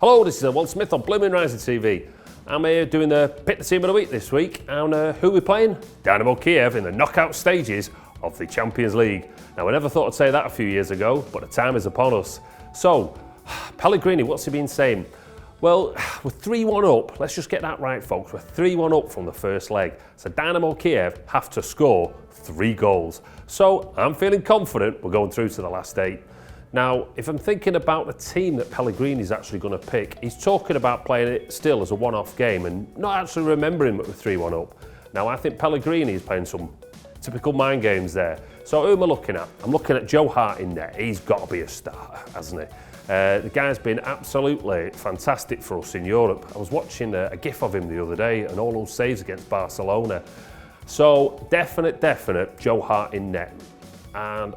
Hello, this is Will Smith on BlueMoonRisingTV. I'm here doing the Pick the Team of the Week this week. And who are we playing? Dynamo Kiev in the knockout stages of the Champions League. Now, I never thought I'd say that a few years ago, but the time is upon us. So, Pellegrini, what's he been saying? Well, we're 3-1 up. Let's just get that right, folks. We're 3-1 up from the first leg. So Dynamo Kiev have to score 3 goals. So I'm feeling confident we're going through to the last 8. Now, if I'm thinking about the team that Pellegrini is actually going to pick, he's talking about playing it still as a one-off game and not actually remembering that we're 3-1 up. Now, I think Pellegrini is playing some typical mind games there. So who am I looking at? I'm looking at Joe Hart in there. He's got to be a starter, hasn't he? The guy's been absolutely fantastic for us in Europe. I was watching a GIF of him the other day and all those saves against Barcelona. So definite Joe Hart in net. And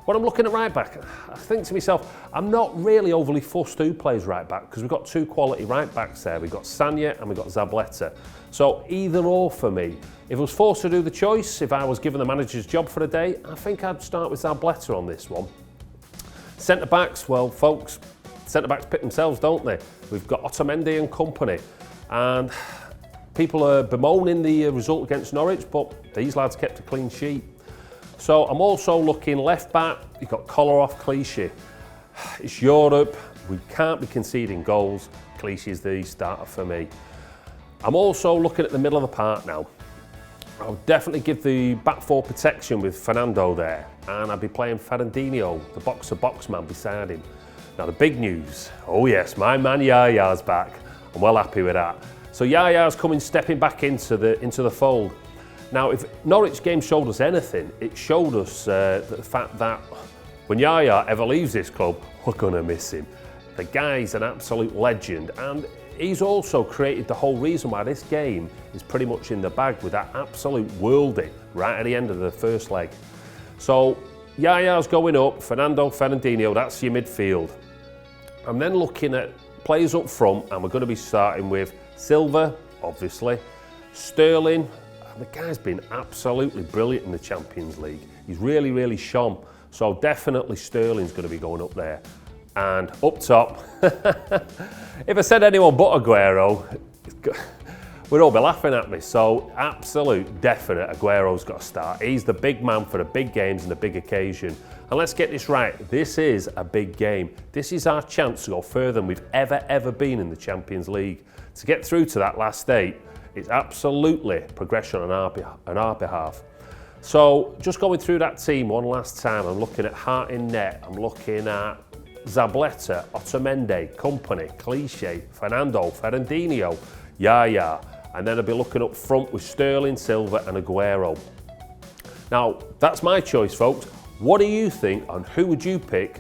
when I'm looking at right back, I think to myself, I'm not really overly fussed who plays right back because we've got 2 quality right backs there. We've got Sanya and we've got Zabaleta. So either or for me. If I was forced to do the choice, if I was given the manager's job for the day, I think I'd start with Zabaleta on this one. Centre-backs, well, folks, centre-backs pick themselves, don't they? We've got Otamendi and company. And people are bemoaning the result against Norwich, but these lads kept a clean sheet. So I'm also looking left-back. You've got Kolarov, Clichy. It's Europe. We can't be conceding goals. Clichy is the starter for me. I'm also looking at the middle of the park now. I'll definitely give the back 4 protection with Fernando there, and I'll be playing Fernandinho, the box-to-box man beside him. Now the big news, oh yes, my man Yaya's back. I'm well happy with that. So Yaya's stepping back into the fold. Now if Norwich game showed us anything, it showed us the fact that when Yaya ever leaves this club, we're gonna miss him. The guy's an absolute legend, and he's also created the whole reason why this game is pretty much in the bag with that absolute worldie right at the end of the first leg. So Yaya's going up, Fernandinho, that's your midfield. I'm then looking at players up front, and we're going to be starting with Silva, obviously, Sterling. The guy's been absolutely brilliant in the Champions League. He's really shone. So definitely Sterling's going to be going up there. And up top, if I said anyone but Aguero, we'd all be laughing at me. So absolute definite Aguero's got to start. He's the big man for the big games and the big occasion. And let's get this right, this is a big game. This is our chance to go further than we've ever been in the Champions League. To get through to that last 8, it's absolutely progression on our behalf. So just going through that team one last time, I'm looking at Hart in net, I'm looking at Zabaleta, Otamendi, company, Clichy, Fernandinho, Yaya, and then I'll be looking up front with Sterling, Silva and Aguero. Now, that's my choice, folks. What do you think, and who would you pick?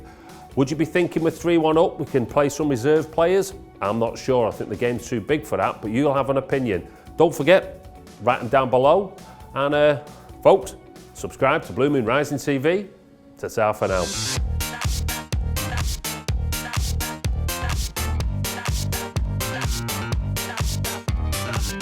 Would you be thinking with 3-1 up, we can play some reserve players? I'm not sure, I think the game's too big for that, but you'll have an opinion. Don't forget, write them down below, and folks, subscribe to BlueMoonRisingTV. Ta-ta for now.